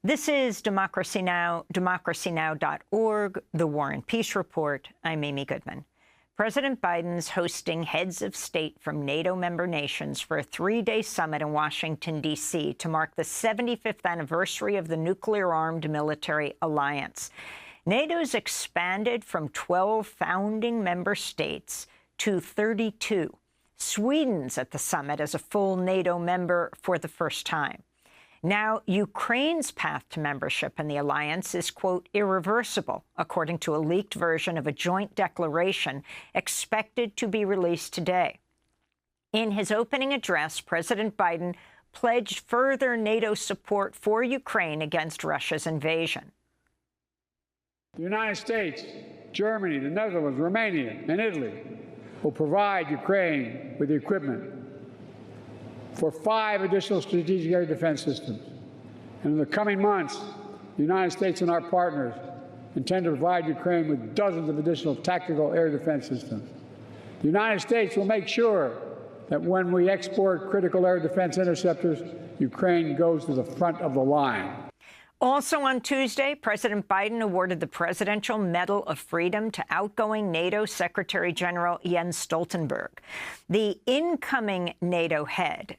This is Democracy Now!, democracynow.org, The War and Peace Report. I'm Amy Goodman. President Biden's hosting heads of state from NATO member nations for a three-day summit in Washington, D.C. to mark the 75th anniversary of the nuclear-armed military alliance. NATO's expanded from 12 founding member states to 32. Sweden's at the summit as a full NATO member for the first time. Now, Ukraine's path to membership in the alliance is, quote, irreversible, according to a leaked version of a joint declaration expected to be released today. In his opening address, President Biden pledged further NATO support for Ukraine against Russia's invasion. The United States, Germany, the Netherlands, Romania, and Italy will provide Ukraine with the equipment for 5 additional strategic air defense systems. And in the coming months, the United States and our partners intend to provide Ukraine with dozens of additional tactical air defense systems. The United States will make sure that when we export critical air defense interceptors, Ukraine goes to the front of the line. Also on Tuesday, President Biden awarded the Presidential Medal of Freedom to outgoing NATO Secretary General Jens Stoltenberg. The incoming NATO head,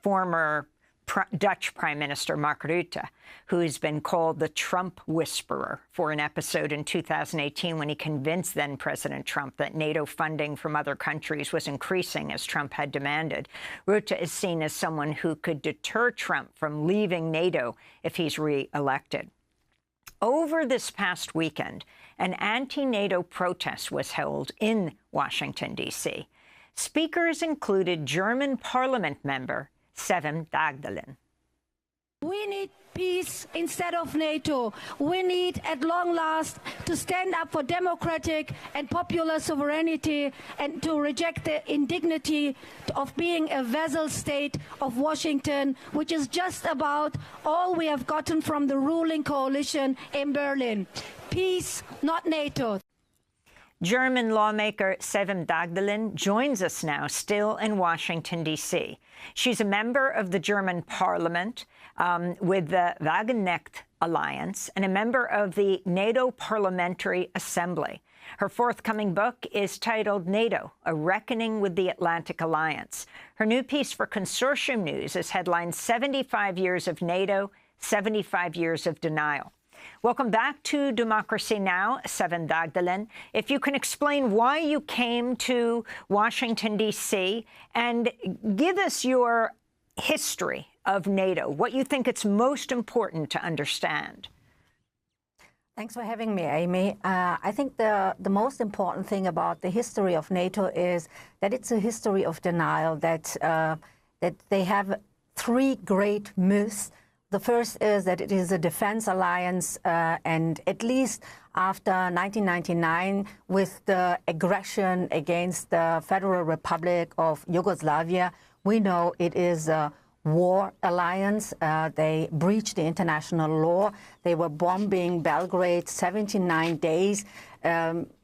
former Dutch Prime Minister Mark Rutte, who's been called the Trump whisperer for an episode in 2018 when he convinced then-President Trump that NATO funding from other countries was increasing as Trump had demanded. Rutte is seen as someone who could deter Trump from leaving NATO if he's re-elected. Over this past weekend, an anti-NATO protest was held in Washington, D.C. Speakers included German parliament member Seven Dagdalen. We need peace instead of NATO. We need, at long last, to stand up for democratic and popular sovereignty and to reject the indignity of being a vassal state of Washington, which is just about all we have gotten from the ruling coalition in Berlin. Peace, not NATO. German lawmaker Seven Dagdalen joins us now, still in Washington, D.C. She's a member of the German parliament with the Wagenknecht Alliance and a member of the NATO Parliamentary Assembly. Her forthcoming book is titled NATO, A Reckoning with the Atlantic Alliance. Her new piece for Consortium News is headlined 75 Years of NATO, 75 Years of Denial. Welcome back to Democracy Now!, Seven Dagdalen. If you can explain why you came to Washington, D.C., and give us your history of NATO, what you think it's most important to understand. Thanks for having me, Amy. I think the most important thing about the history of NATO is that it's a history of denial, that they have 3 great myths. The first is that it is a defense alliance, and at least after 1999, with the aggression against the Federal Republic of Yugoslavia, we know it is a war alliance. They breached the international law. They were bombing Belgrade 79 days,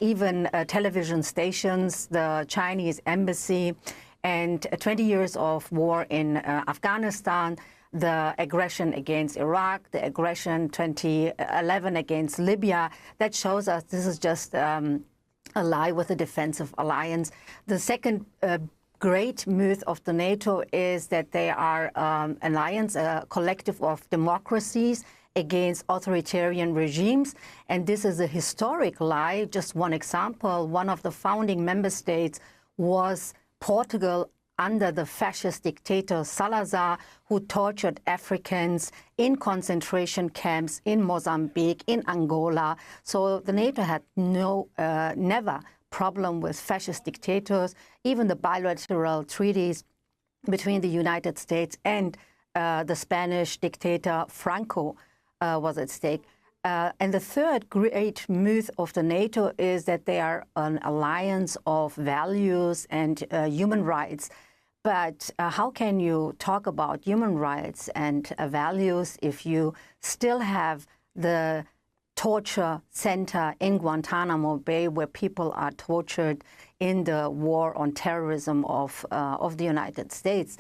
even television stations, the Chinese embassy, and 20 years of war in Afghanistan. The aggression against Iraq, the aggression 2011 against Libya, that shows us this is just a lie with a defensive alliance. The second great myth of the NATO is that they are an alliance, a collective of democracies against authoritarian regimes. And this is a historic lie. Just one example, one of the founding member states was Portugal, under the fascist dictator Salazar, who tortured Africans in concentration camps in Mozambique, in Angola. So the NATO had never problem with fascist dictators. Even the bilateral treaties between the United States and the Spanish dictator Franco was at stake. And the third great myth of the NATO is that they are an alliance of values and human rights. But how can you talk about human rights and values if you still have the torture center in Guantanamo Bay where people are tortured in the war on terrorism of the United States,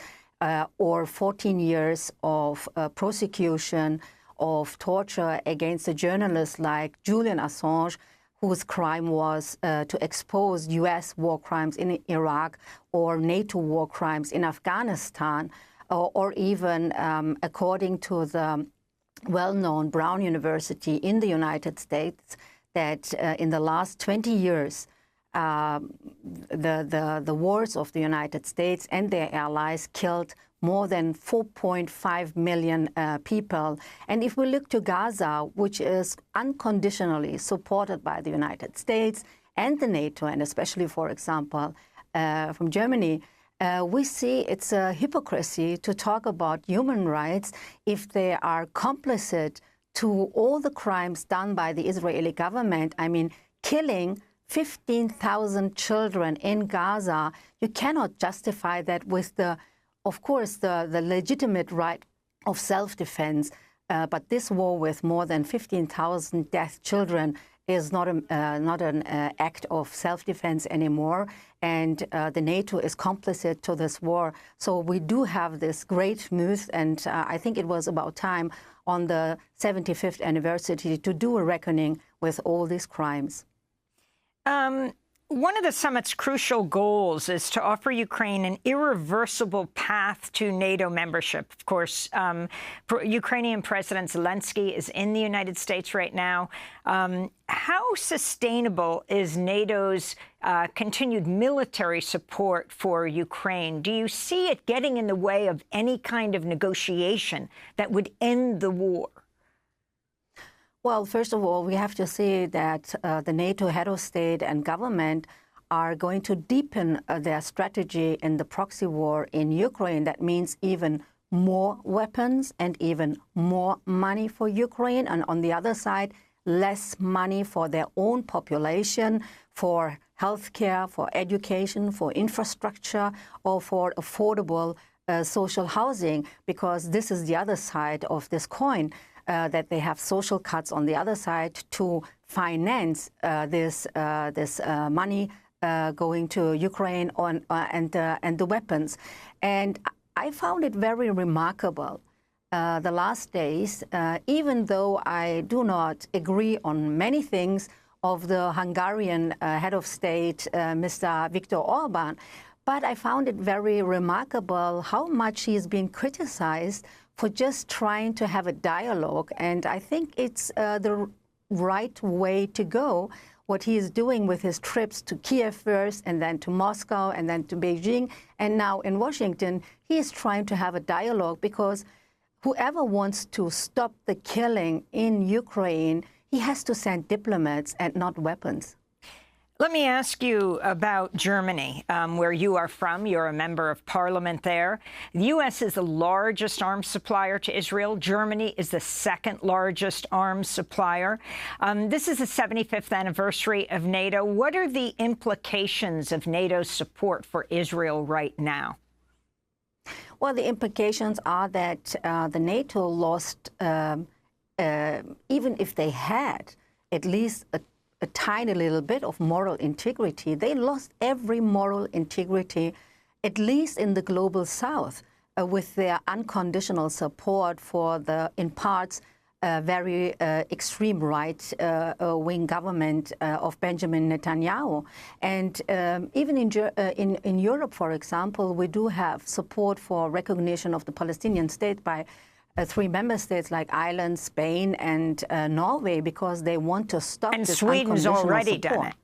or 14 years of prosecution of torture against a journalist like Julian Assange, whose crime was to expose U.S. war crimes in Iraq or NATO war crimes in Afghanistan, or even, according to the well-known Brown University in the United States, that in the last 20 years, the wars of the United States and their allies killed more than 4.5 million people. And if we look to Gaza, which is unconditionally supported by the United States and the NATO, and especially, for example, from Germany, we see it's a hypocrisy to talk about human rights if they are complicit to all the crimes done by the Israeli government. I mean, killing 15,000 children in Gaza, you cannot justify that with of course, the legitimate right of self-defense. But this war with more than 15,000 dead children is not an act of self-defense anymore. And the NATO is complicit to this war. So we do have this great myth, and I think it was about time on the 75th anniversary to do a reckoning with all these crimes. One of the summit's crucial goals is to offer Ukraine an irreversible path to NATO membership. Of course, Ukrainian President Zelensky is in the United States right now. How sustainable is NATO's continued military support for Ukraine? Do you see it getting in the way of any kind of negotiation that would end the war? Well, first of all, we have to see that the NATO head of state and government are going to deepen their strategy in the proxy war in Ukraine. That means even more weapons and even more money for Ukraine. And on the other side, less money for their own population, for healthcare, for education, for infrastructure, or for affordable social housing, because this is the other side of this coin. That they have social cuts on the other side to finance this money going to Ukraine and the weapons. And I found it very remarkable the last days, even though I do not agree on many things of the Hungarian head of state, Mr. Viktor Orban, but I found it very remarkable how much he is being criticized for just trying to have a dialogue. And I think it's the right way to go, what he is doing with his trips to Kiev first, and then to Moscow, and then to Beijing, and now in Washington. He is trying to have a dialogue because whoever wants to stop the killing in Ukraine, he has to send diplomats and not weapons. Let me ask you about Germany, where you are from. You're a member of parliament there. The U.S. is the largest arms supplier to Israel. Germany is the second largest arms supplier. This is the 75th anniversary of NATO. What are the implications of NATO's support for Israel right now? Well, the implications are that the NATO lost, even if they had at least a tiny little bit of moral integrity, they lost every moral integrity, at least in the global south, with their unconditional support for the, in parts, very extreme right-wing government of Benjamin Netanyahu. And even in Europe, for example, we do have support for recognition of the Palestinian state by 3 member states like Ireland, Spain, and Norway, because they want to stop this Sweden's already support. done it.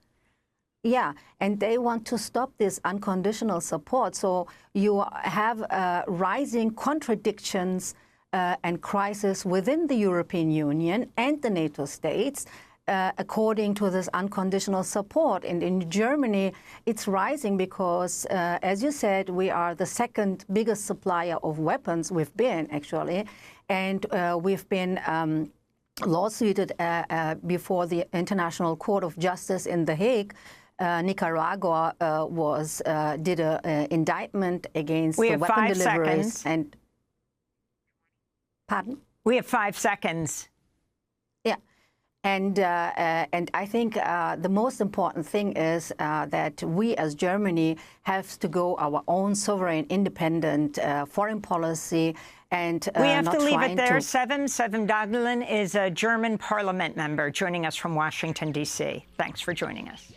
Yeah, and they want to stop this unconditional support. So you have rising contradictions and crisis within the European Union and the NATO states, according to this unconditional support. And in Germany, it's rising because, as you said, we are the second biggest supplier of weapons. We've been, actually, and we've been lawsuited before the International Court of Justice in The Hague. Nicaragua did an indictment against the weapon deliveries. And pardon? We have 5 seconds. Yeah. And I think the most important thing is that we as Germany have to go our own sovereign, independent foreign policy and we have not to leave it there. to... Sevim Daglan is a German parliament member joining us from Washington, D.C. Thanks for joining us.